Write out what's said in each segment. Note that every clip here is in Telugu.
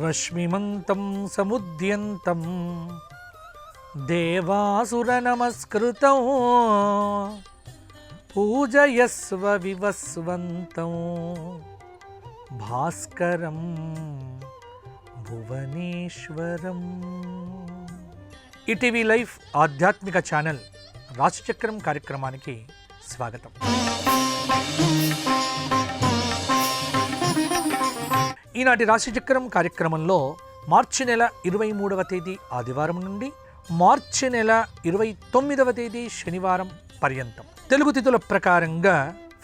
రశ్మిమంతం సముద్యంతం దేవాసుర నమస్కృతం పూజయస్వ వివస్వంతం భాస్కరం భువనేశ్వరం. ఈటీవీ లైఫ్ ఆధ్యాత్మిక ఛానల్ రాశిచక్రం కార్యక్రమానికి స్వాగతం. ఈనాటి రాశిచక్రం కార్యక్రమంలో మార్చి నెల 23వ తేదీ ఆదివారం నుండి మార్చి నెల 29వ తేదీ శనివారం పర్యంతం తెలుగు తిథుల ప్రకారంగా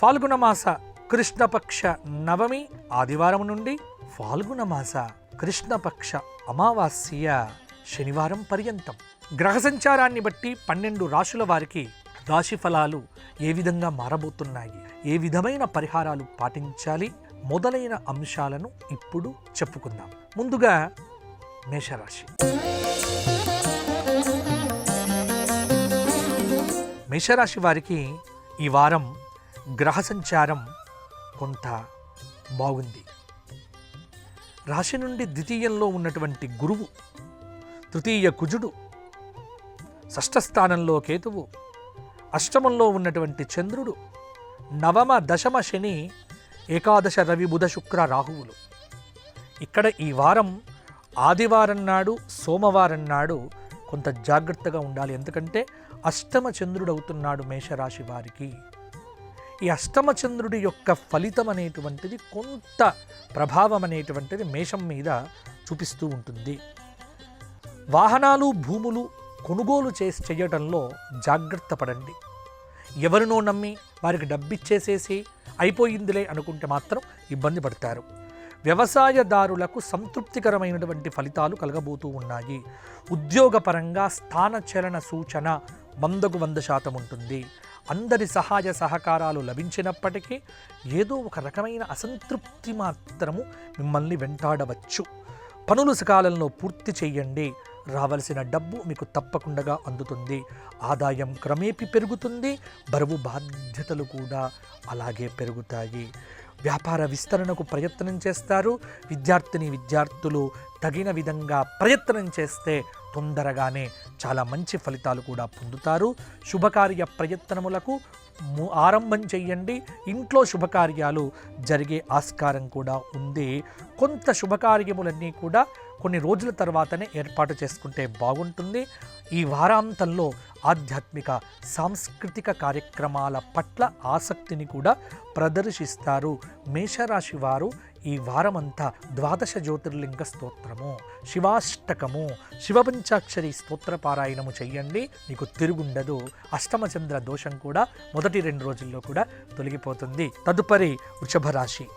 ఫాల్గుణ మాస కృష్ణపక్ష నవమి ఆదివారం నుండి ఫాల్గుణ మాస కృష్ణపక్ష అమావాస్య శనివారం పర్యంతం గ్రహ సంచారాన్ని బట్టి 12 రాశుల వారికి రాశి ఫలాలు ఏ విధంగా మారబోతున్నాయి, ఏ విధమైన పరిహారాలు పాటించాలి మొదలైన అంశాలను ఇప్పుడు చెప్పుకుందాం. ముందుగా మేషరాశి. మేషరాశి వారికి ఈ వారం గ్రహ సంచారం కొంత బాగుంది. రాశి నుండి ద్వితీయంలో ఉన్నటువంటి గురువు, తృతీయ కుజుడు, షష్ఠ స్థానంలో కేతువు, అష్టమంలో ఉన్నటువంటి చంద్రుడు, నవమ దశమ శని, ఏకాదశ రవి బుధ శుక్ర రాహువులు. ఇక్కడ ఈ వారం ఆదివారం నాడు సోమవారం నాడు కొంత జాగ్రత్తగా ఉండాలి. ఎందుకంటే అష్టమ చంద్రుడు అవుతున్నాడు మేషరాశి వారికి. ఈ అష్టమ చంద్రుడి యొక్క ఫలితం అనేటువంటిది కొంత ప్రభావం అనేటువంటిది మేషం మీద చూపిస్తూ ఉంటుంది. వాహనాలు భూములు కొనుగోలు చేయటంలో జాగ్రత్త పడండి. ఎవరినో నమ్మి వారికి డబ్బిచ్చేసేసి అయిపోయిందిలే అనుకుంటే మాత్రం ఇబ్బంది పడతారు. వ్యవసాయదారులకు సంతృప్తికరమైనటువంటి ఫలితాలు కలగబోతూ ఉన్నాయి. ఉద్యోగపరంగా స్థానచలన సూచన 100కు 100% ఉంటుంది. అందరి సహాయ సహకారాలు లభించినప్పటికీ ఏదో ఒక రకమైన అసంతృప్తి మాత్రము మిమ్మల్ని వెంటాడవచ్చు. పనులు సకాలంలో పూర్తి చేయండి. రావలసిన డబ్బు మీకు తప్పకుండా అందుతుంది. ఆదాయం క్రమేపీ పెరుగుతుంది. బరువు బాధ్యతలు కూడా అలాగే పెరుగుతాయి. వ్యాపార విస్తరణకు ప్రయత్నం చేస్తారు. విద్యార్థులు తగిన విధంగా ప్రయత్నం చేస్తే తొందరగానే చాలా మంచి ఫలితాలు కూడా పొందుతారు. శుభకార్య ప్రయత్నములకు ఆరంభం చెయ్యండి. ఇంట్లో శుభకార్యాలు జరిగే ఆస్కారం కూడా ఉంది. కొంత శుభకార్యములన్నీ కూడా కొన్ని రోజుల తర్వాతనే ఏర్పాటు చేసుకుంటే బాగుంటుంది. ఈ వారాంతంలో ఆధ్యాత్మిక సాంస్కృతిక కార్యక్రమాల పట్ల ఆసక్తిని కూడా ప్రదర్శిస్తారు. మేషరాశి వారు ఈ వారమంతా 12 జ్యోతిర్లింగ స్తోత్రము, శివాష్టకము, శివపంచాక్షరి స్తోత్ర పారాయణము చెయ్యండి. మీకు తిరుగుండదు. అష్టమచంద్ర దోషం కూడా మొదటి 2 రోజుల్లో కూడా తొలగిపోతుంది. తదుపరి వృషభ రాశి.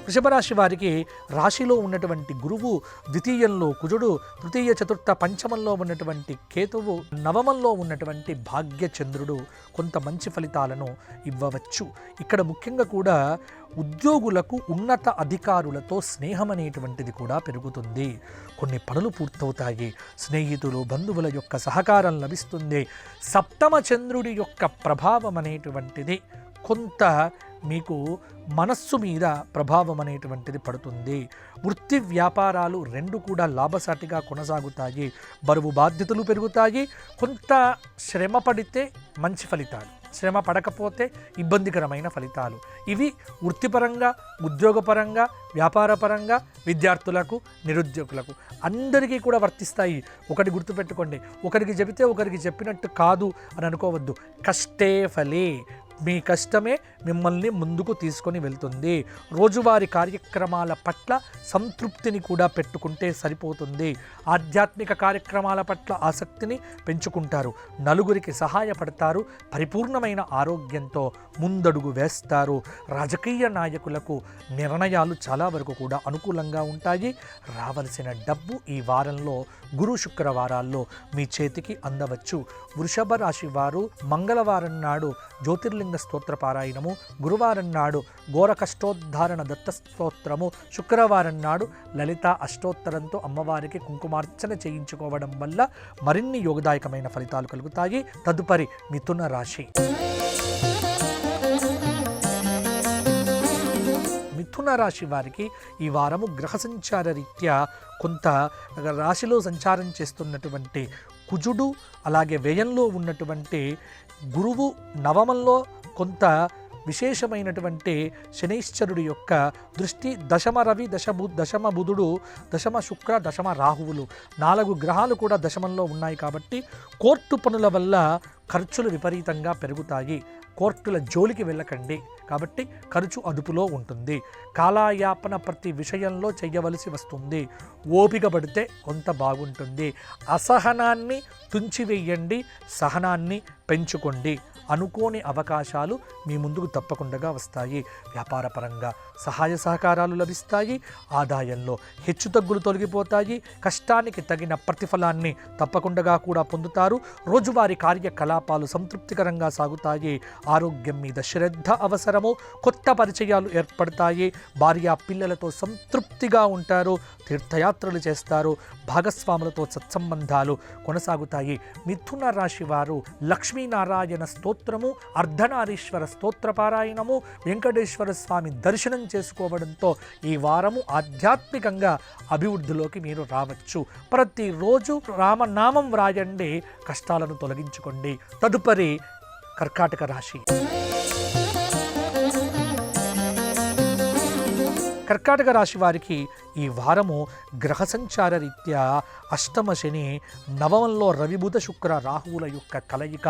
వృషభరాశి వారికి రాశిలో ఉన్నటువంటి గురువు, ద్వితీయంలో కుజుడు, తృతీయ చతుర్థ పంచమంలో ఉన్నటువంటి కేతువు, నవమంలో ఉన్నటువంటి భాగ్యచంద్రుడు కొంత మంచి ఫలితాలను ఇవ్వవచ్చు. ఇక్కడ ముఖ్యంగా కూడా ఉద్యోగులకు ఉన్నత అధికారులతో స్నేహం అనేటువంటిది కూడా పెరుగుతుంది. కొన్ని పనులు పూర్తవుతాయి. స్నేహితులు బంధువుల యొక్క సహకారం లభిస్తుంది. సప్తమ చంద్రుడి యొక్క ప్రభావం అనేటువంటిది కొంత మీకు మనస్సు మీద ప్రభావం అనేటువంటిది పడుతుంది. వృత్తి వ్యాపారాలు 2 కూడా లాభసాటిగా కొనసాగుతాయి. బరువు బాధ్యతలు పెరుగుతాయి. కొంత శ్రమ పడితే మంచి ఫలితాలు, శ్రమ పడకపోతే ఇబ్బందికరమైన ఫలితాలు. ఇవి వృత్తిపరంగా, ఉద్యోగపరంగా, వ్యాపారపరంగా, విద్యార్థులకు, నిరుద్యోగులకు అందరికీ కూడా వర్తిస్తాయి. ఒకటి గుర్తుపెట్టుకోండి, ఒకరికి చెబితే ఒకరికి చెప్పినట్టు కాదు అని అనుకోవద్దు. కష్టే ఫలే, మీ కష్టమే మిమ్మల్ని ముందుకు తీసుకొని వెళ్తుంది. రోజువారీ కార్యక్రమాల పట్ల సంతృప్తిని కూడా పెట్టుకుంటే సరిపోతుంది. ఆధ్యాత్మిక కార్యక్రమాల పట్ల ఆసక్తిని పెంచుకుంటారు. నలుగురికి సహాయపడతారు. పరిపూర్ణమైన ఆరోగ్యంతో ముందడుగు వేస్తారు. రాజకీయ నాయకులకు నిర్ణయాలు చాలా వరకు కూడా అనుకూలంగా ఉంటాయి. రావలసిన డబ్బు ఈ వారంలో గురు శుక్రవారాల్లో మీ చేతికి అందవచ్చు. వృషభ రాశి వారు మంగళవారం నాడు జ్యోతిర్లింగ స్తోత్ర పారాయణము, గురువారం నాడు ఘోర కష్టోద్ధారణ దత్త స్తోత్రము, శుక్రవారం నాడు లలిత అష్టోత్తరంతో అమ్మవారికి కుంకుమార్చన చేయించుకోవడం వల్ల మరిన్ని యోగదాయకమైన ఫలితాలు కలుగుతాయి. తదుపరి మిథున రాశి. మిథున రాశి వారికి ఈ వారము గ్రహ సంచార రీత్యా కొంత రాశిలో సంచారం చేస్తున్నటువంటి కుజుడు, అలాగే వ్యయంలో ఉన్నటువంటి గురువు, నవమంలో కొంత విశేషమైనటువంటి శనైశ్చరుడి యొక్క దృష్టి, దశమ రవి, దశమ బుధుడు, దశమ శుక్ర, దశమ రాహువులు 4 గ్రహాలు కూడా దశమంలో ఉన్నాయి కాబట్టి కోర్టు పనుల వల్ల ఖర్చులు విపరీతంగా పెరుగుతాయి. కోర్టుల జోలికి వెళ్ళకండి కాబట్టి ఖర్చు అదుపులో ఉంటుంది. కాలయాపన ప్రతి విషయంలో చేయవలసి వస్తుంది. ఓపిక పడితే కొంత బాగుంటుంది. అసహనాన్ని తుంచివేయండి, సహనాన్ని పెంచుకోండి. అనుకోని అవకాశాలు మీ ముందుకు తప్పకుండా వస్తాయి. వ్యాపారపరంగా సహాయ సహకారాలు లభిస్తాయి. ఆదాయంలో హెచ్చుతగ్గులు తొలగిపోతాయి. కష్టానికి తగిన ప్రతిఫలాన్ని తప్పకుండా కూడా పొందుతారు. రోజువారీ కార్యకలాపాలు సంతృప్తికరంగా సాగుతాయి. ఆరోగ్యం మీద శ్రద్ధ అవసరము. కొత్త పరిచయాలు ఏర్పడతాయి. భార్య పిల్లలతో సంతృప్తిగా ఉంటారు. తీర్థయాత్రలు చేస్తారు. భాగస్వాములతో సత్సంబంధాలు కొనసాగుతాయి. మిథున రాశి వారు లక్ష్మీనారాయణ స్తోత్రము, అర్ధనారీశ్వర స్తోత్ర పారాయణము, వెంకటేశ్వర స్వామి దర్శనం చేసుకోవడంతో ఈ వారము ఆధ్యాత్మికంగా అభివృద్ధిలోకి మీరు రావచ్చు. ప్రతిరోజు రామనామం వ్రాయండి, కష్టాలను తొలగించుకోండి. తదుపరి కర్కాటక రాశి. కర్కాటక రాశి వారికి ఈ వారము గ్రహ సంచార రీత్యా అష్టమ శని, నవమంలో రవి, బుధ, శుక్ర, రాహువుల యొక్క కలయిక,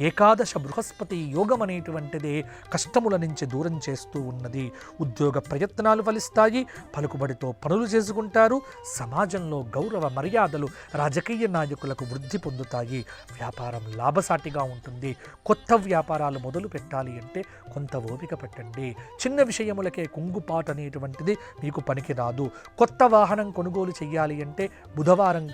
ఏకాదశ బృహస్పతి యోగం అనేటువంటిది కష్టముల నుంచి దూరం చేస్తూ ఉన్నది. ఉద్యోగ ప్రయత్నాలు ఫలిస్తాయి. పలుకుబడితో పనులు చేసుకుంటారు. సమాజంలో గౌరవ మర్యాదలు రాజకీయ నాయకులకు వృద్ధి పొందుతాయి. వ్యాపారం లాభసాటిగా ఉంటుంది. కొత్త వ్యాపారాలు మొదలు పెట్టాలి అంటే కొంత ఓపిక పట్టండి. చిన్న విషయములకే కుంగుపాటు అనేటువంటిది మీకు పనికిరాదు. కొత్త వాహనం కొనుగోలు చేయాలి అంటే బుధవారం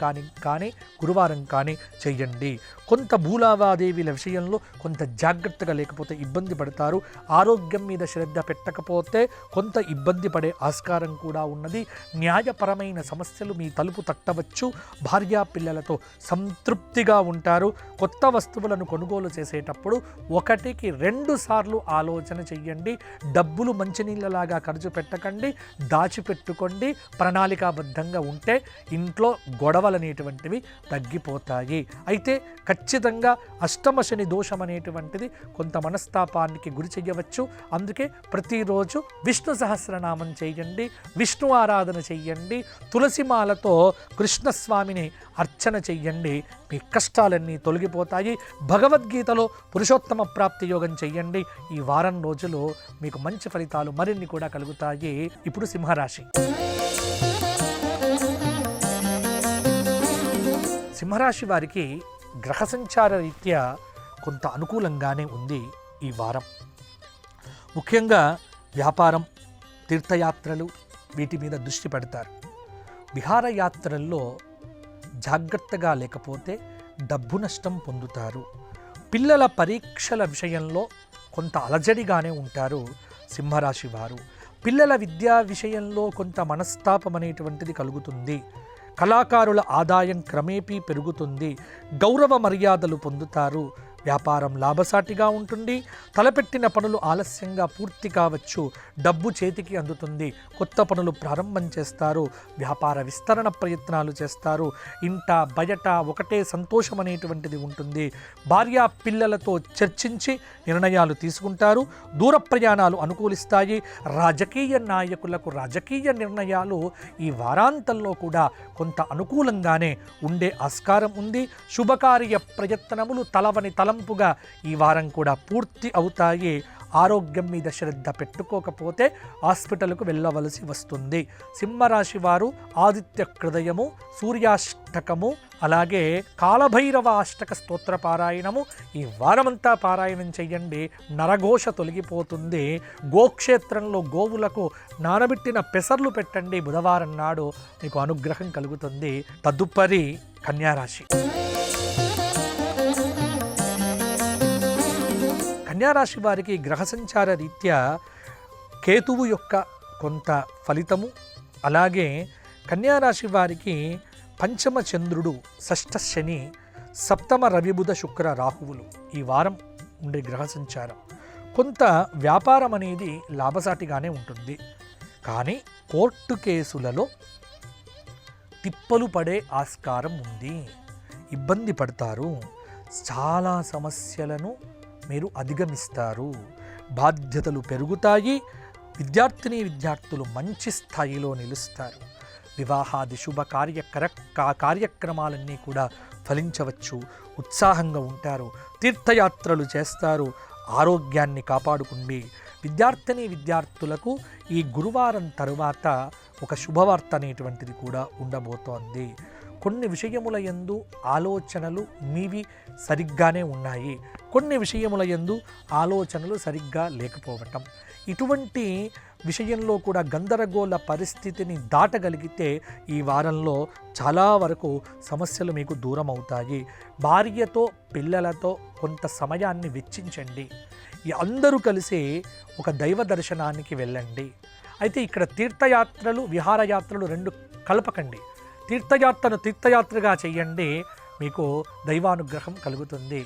కానీ గురువారం కానీ చెయ్యండి. కొంత భూలావాదేవీల విషయంలో కొంత జాగ్రత్తగా లేకపోతే ఇబ్బంది పడతారు. ఆరోగ్యం మీద శ్రద్ధ పెట్టకపోతే కొంత ఇబ్బంది పడే ఆస్కారం కూడా ఉన్నది. న్యాయపరమైన సమస్యలు మీ తలుపు తట్టవచ్చు. భార్యా పిల్లలతో సంతృప్తిగా ఉంటారు. కొత్త వస్తువులను కొనుగోలు చేసేటప్పుడు 1కి 2 సార్లు ఆలోచన చెయ్యండి. డబ్బులు మంచినీళ్ళలాగా ఖర్చు పెట్టకండి, దాచిపెట్టుకోండి. ప్రణాళికాబద్ధంగా ఉంటే ఇంట్లో గొడవలు అనేటువంటివి తగ్గిపోతాయి. అయితే ఖచ్చితంగా అష్టమ శని దోషం అనేటువంటిది కొంత మనస్తాపానికి గురి చెయ్యవచ్చు. అందుకే ప్రతిరోజు విష్ణు సహస్రనామం చేయండి, విష్ణు ఆరాధన చెయ్యండి, తులసిమాలతో కృష్ణస్వామిని అర్చన చెయ్యండి. మీ కష్టాలన్నీ తొలగిపోతాయి. భగవద్గీతలో పురుషోత్తమ ప్రాప్తి యోగం చెయ్యండి. ఈ వారం రోజులు మీకు మంచి ఫలితాలు మరిన్ని కూడా కలుగుతాయి. ఇప్పుడు సింహరాశి. సింహరాశి వారికి గ్రహ సంచార రీత్యా కొంత అనుకూలంగానే ఉంది ఈ వారం. ముఖ్యంగా వ్యాపారం, తీర్థయాత్రలు వీటి మీద దృష్టి పెడతారు. విహారయాత్రల్లో జాగ్రత్తగా లేకపోతే డబ్బు నష్టం పొందుతారు. పిల్లల పరీక్షల విషయంలో కొంత అలజడిగానే ఉంటారు సింహరాశి వారు. పిల్లల విద్యా విషయంలో కొంత మనస్తాపం అనేటువంటిది కలుగుతుంది. కళాకారుల ఆదాయం క్రమేపీ పెరుగుతుంది. గౌరవ మర్యాదలు పొందుతారు. వ్యాపారం లాభసాటిగా ఉంటుంది. తలపెట్టిన పనులు ఆలస్యంగా పూర్తి కావచ్చు. డబ్బు చేతికి అందుతుంది. కొత్త పనులు ప్రారంభం చేస్తారు. వ్యాపార విస్తరణ ప్రయత్నాలు చేస్తారు. ఇంట బయట ఒకటే సంతోషం అనేటువంటిది ఉంటుంది. భార్యా పిల్లలతో చర్చించి నిర్ణయాలు తీసుకుంటారు. దూర ప్రయాణాలు అనుకూలిస్తాయి. రాజకీయ నాయకులకు రాజకీయ నిర్ణయాలు ఈ వారాంతంలో కూడా కొంత అనుకూలంగానే ఉండే ఆస్కారం ఉంది. శుభకార్య ప్రయత్నములు తలవని తలంపుగా ఈ వారం కూడా పూర్తి అవుతాయి. ఆరోగ్యం మీద శ్రద్ధ పెట్టుకోకపోతే హాస్పిటల్కు వెళ్ళవలసి వస్తుంది. సింహరాశి వారు ఆదిత్య హృదయము, సూర్యాష్టకము, అలాగే కాలభైరవ అష్టక స్తోత్ర పారాయణము ఈ వారమంతా పారాయణం చెయ్యండి. నరఘోష తొలగిపోతుంది. గోక్షేత్రంలో గోవులకు నానబెట్టిన పెసర్లు పెట్టండి. బుధవారం నాడు మీకు అనుగ్రహం కలుగుతుంది. తదుపరి కన్యారాశి. కన్యారాశి వారికి గ్రహ సంచార రీత్యా కేతువు యొక్క కొంత ఫలితము, అలాగే కన్యారాశి వారికి పంచమ చంద్రుడు, షష్ఠ శని, సప్తమ రవి, బుధ, శుక్ర, రాహువులు ఈ వారం ఉండే గ్రహ సంచారం. కొంత వ్యాపారం అనేది లాభసాటిగానే ఉంటుంది. కానీ కోర్టు కేసులలో తిప్పలు పడే ఆస్కారం ఉంది, ఇబ్బంది పడతారు, చాలా సమస్యలను మీరు అధిగమిస్తారు, బాధ్యతలు పెరుగుతాయి, విద్యార్థులు మంచి స్థాయిలో నిలుస్తారు, వివాహాది శుభ కార్యక్రమాలన్నీ కూడా ఫలించవచ్చు, ఉత్సాహంగా ఉంటారు, తీర్థయాత్రలు చేస్తారు, ఆరోగ్యాన్ని కాపాడుకోండి. విద్యార్థులకు ఈ గురువారం తరువాత ఒక శుభవార్త అనేటువంటిది కూడా ఉండబోతోంది. కొన్ని విషయముల యందు ఆలోచనలు మీవి సరిగ్గానే ఉన్నాయి, కొన్ని విషయముల యందు ఆలోచనలు సరిగ్గా లేకపోవటం, ఇటువంటి విషయంలో కూడా గందరగోళ పరిస్థితిని దాటగలిగితే ఈ వారంలో చాలా వరకు సమస్యలు మీకు దూరం అవుతాయి. భార్యతో పిల్లలతో కొంత సమయాన్ని వెచ్చించండి. అందరూ కలిసి ఒక దైవ దర్శనానికి వెళ్ళండి. అయితే ఇక్కడ తీర్థయాత్రలు విహారయాత్రలు రెండు కలపకండి. తీర్థయాత్రను తీర్థయాత్రగా చేయండి, మీకు దైవానుగ్రహం కలుగుతుంది.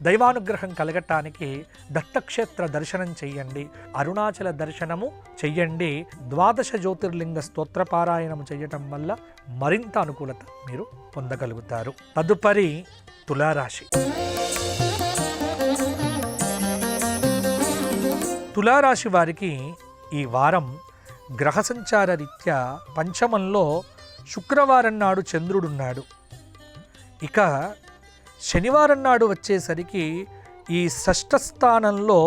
దైవానుగ్రహం కలగటానికి దత్తక్షేత్ర దర్శనం చెయ్యండి, అరుణాచల దర్శనము చెయ్యండి, 12 జ్యోతిర్లింగ స్తోత్రపారాయణము చేయటం వల్ల మరింత అనుకూలత మీరు పొందగలుగుతారు. తదుపరి తులారాశి. తులారాశి వారికి ఈ వారం గ్రహ సంచార రీత్యా పంచమంలో శుక్రవారం నాడు చంద్రుడున్నాడు. ఇక శనివారం నాడు వచ్చేసరికి ఈ షష్ఠ స్థానంలో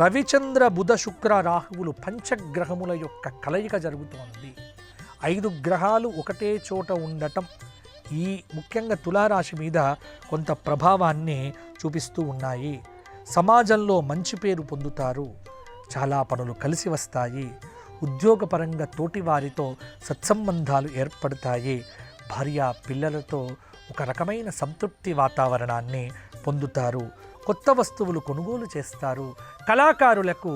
రవిచంద్ర బుధ శుక్ర రాహువులు పంచగ్రహముల యొక్క కలయిక జరుగుతోంది. 5 గ్రహాలు ఒకటే చోట ఉండటం ఈ ముఖ్యంగా తులారాశి మీద కొంత ప్రభావాన్ని చూపిస్తూ ఉన్నాయి. సమాజంలో మంచి పేరు పొందుతారు, చాలా పనులు కలిసి వస్తాయి, ఉద్యోగపరంగా తోటి వారితో సత్సంబంధాలు ఏర్పడతాయి, భార్య పిల్లలతో ఒక రకమైన సంతృప్తి వాతావరణాన్ని పొందుతారు, కొత్త వస్తువులు కొనుగోలు చేస్తారు, కళాకారులకు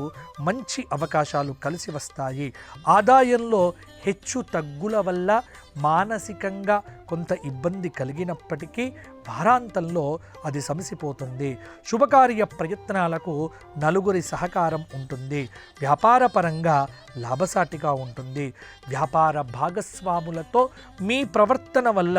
మంచి అవకాశాలు కలిసి వస్తాయి, ఆదాయంలో హెచ్చు తగ్గుల వల్ల మానసికంగా కొంత ఇబ్బంది కలిగినప్పటికీ వారాంతంలో అది సమసిపోతుంది. శుభకార్య ప్రయత్నాలకు నలుగురి సహకారం ఉంటుంది, వ్యాపారపరంగా లాభసాటిగా ఉంటుంది, వ్యాపార భాగస్వాములతో మీ ప్రవర్తన వల్ల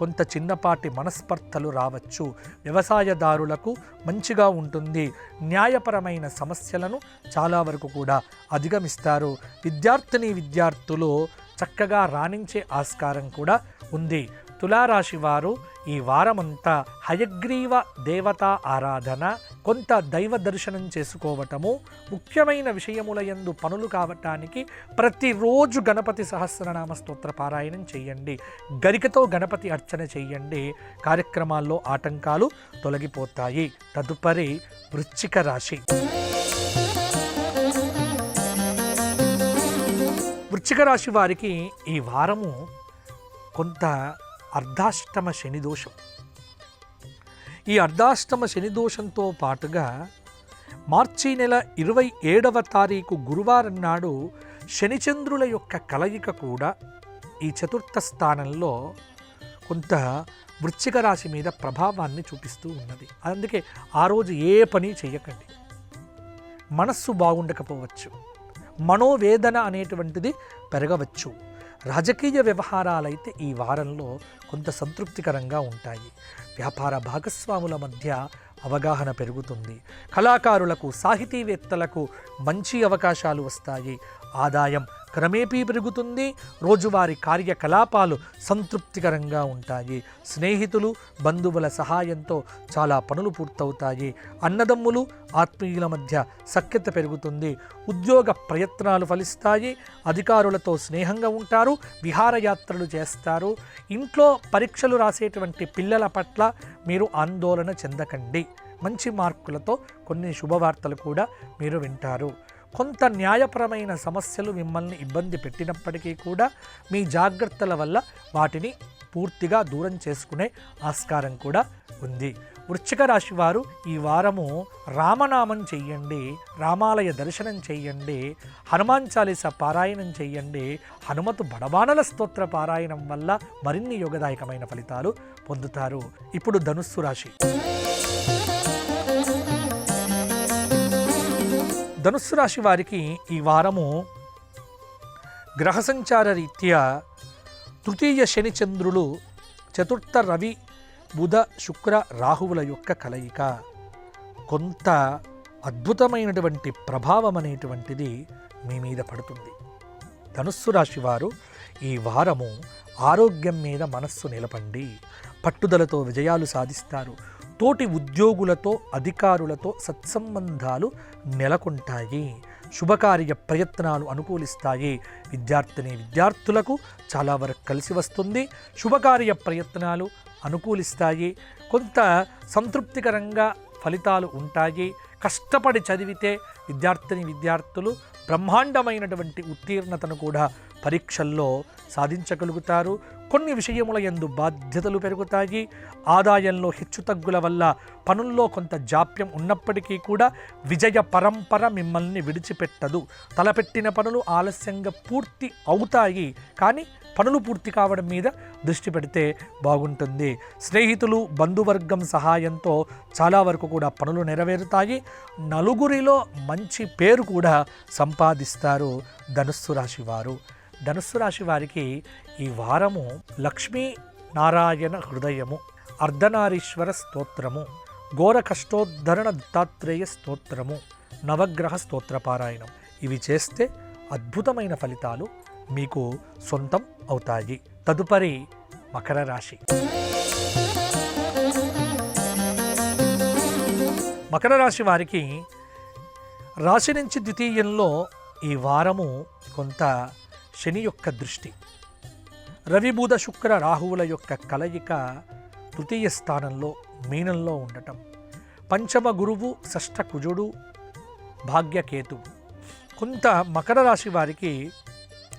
కొంత చిన్నపాటి మనస్పర్ధలు రావచ్చు, వ్యవసాయదారులకు మంచిగా ఉంటుంది, న్యాయపరమైన సమస్యలను చాలా వరకు కూడా అధిగమిస్తారు, విద్యార్థులు చక్కగా రాణించే ఆస్కారం కూడా ఉంది. తులారాశి వారు ఈ వారమంతా హయగ్రీవ దేవతా ఆరాధన, కొంత దైవ దర్శనం చేసుకోవటము, ముఖ్యమైన విషయముల యందు పనులు కావటానికి ప్రతిరోజు గణపతి సహస్రనామ స్తోత్ర పారాయణం చేయండి, గరికతో గణపతి అర్చన చేయండి, కార్యక్రమాల్లో ఆటంకాలు తొలగిపోతాయి. తదుపరి వృశ్చిక రాశి. వృశ్చిక రాశి వారికి ఈ వారము కొంత అర్ధాష్టమ శనిదోషం. ఈ అర్ధాష్టమ శనిదోషంతో పాటుగా మార్చి నెల 27వ తారీఖు గురువారం నాడు శనిచంద్రుల యొక్క కలయిక కూడా ఈ చతుర్థ స్థానంలో కొంత వృశ్చిక రాశి మీద ప్రభావాన్ని చూపిస్తూ ఉన్నది. అందుకే ఆ రోజు ఏ పని చేయకండి, మనస్సు బాగుండకపోవచ్చు, మనోవేదన అనేటువంటిది పెరగవచ్చు, రాజకీయ వ్యవహారాలైతే ఈ వారంలో కొంత సంతృప్తికరంగా ఉంటాయి, వ్యాపార భాగస్వాముల మధ్య అవగాహన పెరుగుతుంది, కళాకారులకు సాహితీవేత్తలకు మంచి అవకాశాలు వస్తాయి, ఆదాయం క్రమేపీ పెరుగుతుంది, రోజువారీ కార్యకలాపాలు సంతృప్తికరంగా ఉంటాయి, స్నేహితులు బంధువుల సహాయంతో చాలా పనులు పూర్తవుతాయి, అన్నదమ్ములు ఆత్మీయుల మధ్య సఖ్యత పెరుగుతుంది, ఉద్యోగ ప్రయత్నాలు ఫలిస్తాయి, అధికారులతో స్నేహంగా ఉంటారు, విహారయాత్రలు చేస్తారు, ఇంట్లో పరీక్షలు రాసేటువంటి పిల్లల పట్ల మీరు ఆందోళన చెందకండి, మంచి మార్కులతో కొన్ని శుభవార్తలు కూడా మీరు వింటారు. కొంత న్యాయపరమైన సమస్యలు మిమ్మల్ని ఇబ్బంది పెట్టినప్పటికీ కూడా మీ జాగ్రత్తల వల్ల వాటిని పూర్తిగా దూరం చేసుకునే ఆస్కారం కూడా ఉంది. వృశ్చిక రాశి వారు ఈ వారము రామనామం చెయ్యండి, రామాలయ దర్శనం చెయ్యండి, హనుమాన్ చాలీసా పారాయణం చెయ్యండి, హనుమతు బడబానల స్తోత్ర పారాయణం వల్ల మరిన్ని యోగదాయకమైన ఫలితాలు పొందుతారు. ఇప్పుడు ధనుస్సు రాశి. ధనుస్సు రాశి వారికి ఈ వారము గ్రహ సంచార రీత్యా తృతీయ శని చంద్రులు, చతుర్థ రవి బుధ శుక్ర రాహువుల యొక్క కలయిక కొంత అద్భుతమైనటువంటి ప్రభావం అనేటువంటిది మీ మీద పడుతుంది. ధనుస్సు రాశి వారు ఈ వారము ఆరోగ్యం మీద మనస్సు నిలపండి. పట్టుదలతో విజయాలు సాధిస్తారు. తోటి ఉద్యోగులతో, అధికారులతో సత్సంబంధాలు నెలకొంటాయి. శుభకార్య ప్రయత్నాలు అనుకూలిస్తాయి. విద్యార్థులకు చాలా వరకు కలిసి వస్తుంది. శుభకార్య ప్రయత్నాలు అనుకూలిస్తాయి. కొంత సంతృప్తికరంగా ఫలితాలు ఉంటాయి. కష్టపడి చదివితే విద్యార్థులు బ్రహ్మాండమైనటువంటి ఉత్తీర్ణతను కూడా పరీక్షల్లో సాధించగలుగుతారు. కొన్ని విషయముల యందు బాధ్యతలు పెరుగుతాయి. ఆదాయంలో హెచ్చుతగ్గుల వల్ల పనుల్లో కొంత జాప్యం ఉన్నప్పటికీ కూడా విజయ పరంపర మిమ్మల్ని విడిచిపెట్టదు. తలపెట్టిన పనులు ఆలస్యంగా పూర్తి అవుతాయి, కానీ పనులు పూర్తి కావడం మీద దృష్టి పెడితే బాగుంటుంది. స్నేహితులు, బంధువర్గం సహాయంతో చాలా వరకు కూడా పనులు నెరవేరుతాయి. నలుగురిలో మంచి పేరు కూడా సంపాదిస్తారు ధనుస్సు రాశి వారు. ధనుస్సు రాశి వారికి ఈ వారము లక్ష్మీ నారాయణ హృదయము, అర్ధనారీశ్వర స్తోత్రము, ఘోర కష్టోద్ధరణ దత్తాత్రేయ స్తోత్రము, నవగ్రహ స్తోత్ర పారాయణం ఇవి చేస్తే అద్భుతమైన ఫలితాలు మీకు సొంతం అవుతాయి. తదుపరి మకర రాశి. మకర రాశి వారికి రాశి నుంచి ద్వితీయంలో ఈ వారము కొంత శని యొక్క దృష్టి, రవి బుధ శుక్ర రాహువుల యొక్క కలయిక తృతీయ స్థానంలో మీనంలో ఉండటం, పంచమ గురువు, షష్ఠ కుజుడు, భాగ్యకేతు. కొంత మకర రాశి వారికి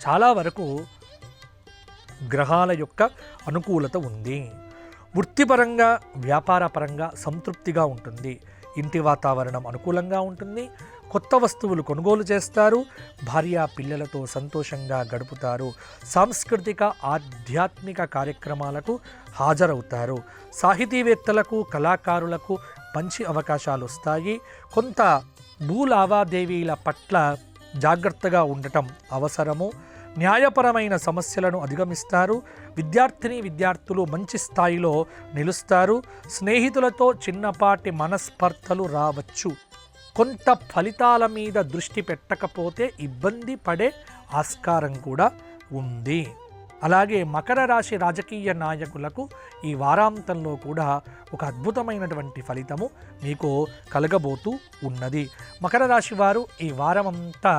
చాలా వరకు గ్రహాల యొక్క అనుకూలత ఉంది. వృత్తిపరంగా, వ్యాపారపరంగా సంతృప్తిగా ఉంటుంది. ఇంటి వాతావరణం అనుకూలంగా ఉంటుంది. కొత్త వస్తువులు కొనుగోలు చేస్తారు. భార్య పిల్లలతో సంతోషంగా గడుపుతారు. సాంస్కృతిక ఆధ్యాత్మిక కార్యక్రమాలకు హాజరవుతారు. సాహితీవేత్తలకు, కళాకారులకు మంచి అవకాశాలు వస్తాయి. కొంత భూ లావాదేవీల పట్ల జాగ్రత్తగా ఉండటం అవసరము. న్యాయపరమైన సమస్యలను అధిగమిస్తారు. విద్యార్థులు మంచి స్థాయిలో నిలుస్తారు. స్నేహితులతో చిన్నపాటి మనస్పర్ధలు రావచ్చు. కొంత ఫలితాల మీద దృష్టి పెట్టకపోతే ఇబ్బంది పడే ఆస్కారం కూడా ఉంది. అలాగే మకర రాశి రాజకీయ నాయకులకు ఈ వారాంతంలో కూడా ఒక అద్భుతమైనటువంటి ఫలితము మీకు కలగబోతూ ఉన్నది. మకర రాశి వారు ఈ వారమంతా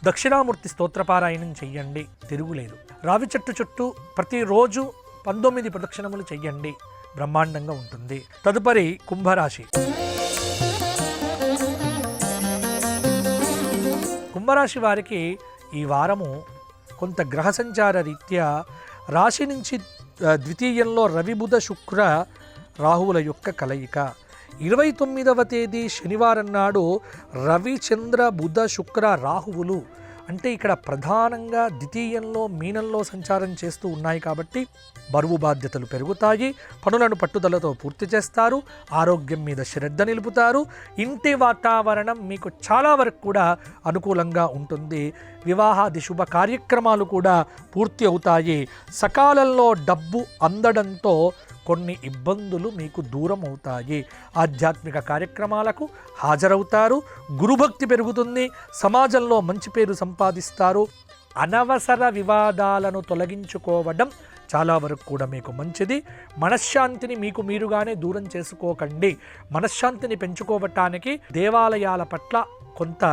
దక్షిణామూర్తి స్తోత్రపారాయణం చెయ్యండి, తిరుగులేదు. రావి చెట్టు చుట్టూ ప్రతిరోజు 19 ప్రదక్షిణములు చెయ్యండి, బ్రహ్మాండంగా ఉంటుంది. తదుపరి కుంభరాశి. కుంభరాశి వారికి ఈ వారము కొంత గ్రహ సంచార రీత్యా రాశి నుంచి ద్వితీయంలో రవి బుధ శుక్ర రాహువుల యొక్క కలయిక. 29వ తేదీ శనివారం నాడు రవి చంద్ర బుధ శుక్ర రాహువులు అంటే ఇక్కడ ప్రధానంగా ద్వితీయంలో మీనంలో సంచారం చేస్తూ ఉన్నాయి కాబట్టి బరువు బాధ్యతలు పెరుగుతాయి. పనులను పట్టుదలతో పూర్తి చేస్తారు. ఆరోగ్యం మీద శ్రద్ధ నిలుపుతారు. ఇంటి వాతావరణం మీకు చాలా వరకు కూడా అనుకూలంగా ఉంటుంది. వివాహాది శుభ కార్యక్రమాలు కూడా పూర్తి అవుతాయి. సకాలంలో డబ్బు అందడంతో కొన్ని ఇబ్బందులు మీకు దూరం అవుతాయి. ఆధ్యాత్మిక కార్యక్రమాలకు హాజరవుతారు. గురుభక్తి పెరుగుతుంది. సమాజంలో మంచి పేరు సంపాదిస్తారు. అనవసర వివాదాలను తొలగించుకోవడం చాలా వరకు కూడా మీకు మంచిది. మనశ్శాంతిని మీకు మీరుగానే దూరం చేసుకోకండి. మనశ్శాంతిని పెంచుకోవటానికి దేవాలయాల పట్ల కొంత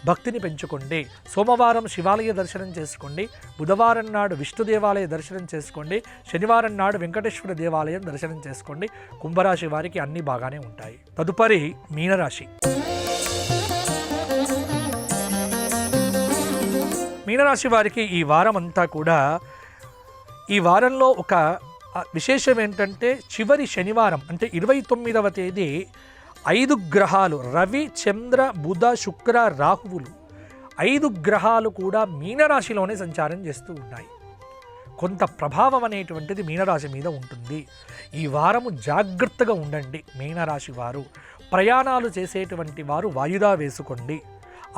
భక్తిని పెంచుకోండి. సోమవారం శివాలయ దర్శనం చేసుకోండి. బుధవారం నాడు విష్ణు దేవాలయ దర్శనం చేసుకోండి. శనివారం నాడు వెంకటేశ్వర దేవాలయం దర్శనం చేసుకోండి. కుంభరాశి వారికి అన్నీ బాగానే ఉంటాయి. తదుపరి మీనరాశి. మీనరాశి వారికి ఈ వారం అంతా కూడా ఈ వారంలో ఒక విశేషం ఏంటంటే చివరి శనివారం అంటే 29వ తేదీ 5 గ్రహాలు రవి చంద్ర బుధ శుక్ర రాహువులు 5 గ్రహాలు కూడా మీనరాశిలోనే సంచారం చేస్తూ ఉన్నాయి. కొంత ప్రభావం అనేటువంటిది మీనరాశి మీద ఉంటుంది. ఈ వారము జాగ్రత్తగా ఉండండి. మీనరాశి వారు ప్రయాణాలు చేసేటువంటి వారు వాయిదా వేసుకోండి.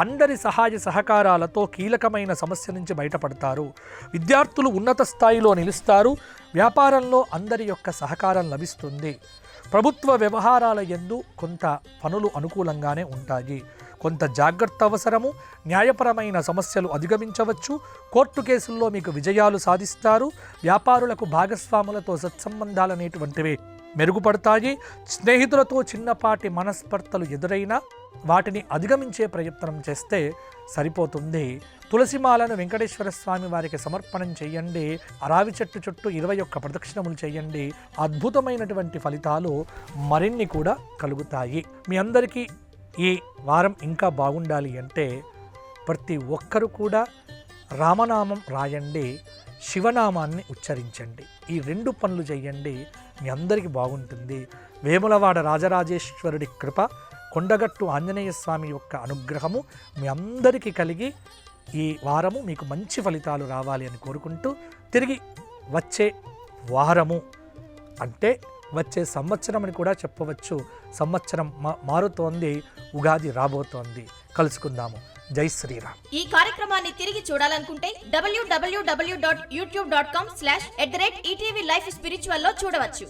అందరి సహాయ సహకారాలతో కీలకమైన సమస్య నుంచి బయటపడతారు. విద్యార్థులు ఉన్నత స్థాయిలో నిలుస్తారు. వ్యాపారంలో అందరి యొక్క సహకారం లభిస్తుంది. ప్రభుత్వ వ్యవహారాల యందు కొంత పనులు అనుకూలంగానే ఉంటాయి. కొంత జాగ్రత్త అవసరము. న్యాయపరమైన సమస్యలు అధిగమించవచ్చు. కోర్టు కేసుల్లో మీకు విజయాలు సాధిస్తారు. వ్యాపారులకు భాగస్వాములతో సత్సంబంధాలు అనేటువంటివి మెరుగుపడతాయి. స్నేహితులతో చిన్నపాటి మనస్పర్ధలు ఎదురైనా వాటిని అధిగమించే ప్రయత్నం చేస్తే సరిపోతుంది. తులసిమాలను వెంకటేశ్వర స్వామి వారికి సమర్పణం చేయండి. అరావి చెట్టు చుట్టూ 21 ప్రదక్షిణములు చేయండి. అద్భుతమైనటువంటి ఫలితాలు మరిన్ని కూడా కలుగుతాయి. మీ అందరికీ ఈ వారం ఇంకా బాగుండాలి అంటే ప్రతి ఒక్కరూ కూడా రామనామం రాయండి, శివనామాన్ని ఉచ్చరించండి. ఈ 2 పనులు చేయండి. మీ అందరికీ బాగుంటుంది. వేములవాడ రాజరాజేశ్వరుడి కృప, కొండగట్టు ఆంజనేయ స్వామి యొక్క అనుగ్రహము మీ అందరికీ కలిగి ఈ వారము మీకు మంచి ఫలితాలు రావాలి అని కోరుకుంటూ, తిరిగి వచ్చే వారము అంటే వచ్చే సంవత్సరం అని కూడా చెప్పవచ్చు. సంవత్సరం మారుతోంది, ఉగాది రాబోతోంది. కలుసుకుందాము. జై శ్రీరామ్. ఈ కార్యక్రమాన్ని తిరిగి చూడాలనుకుంటే www.youtube.com/@ETV Life Spiritual లో చూడవచ్చు.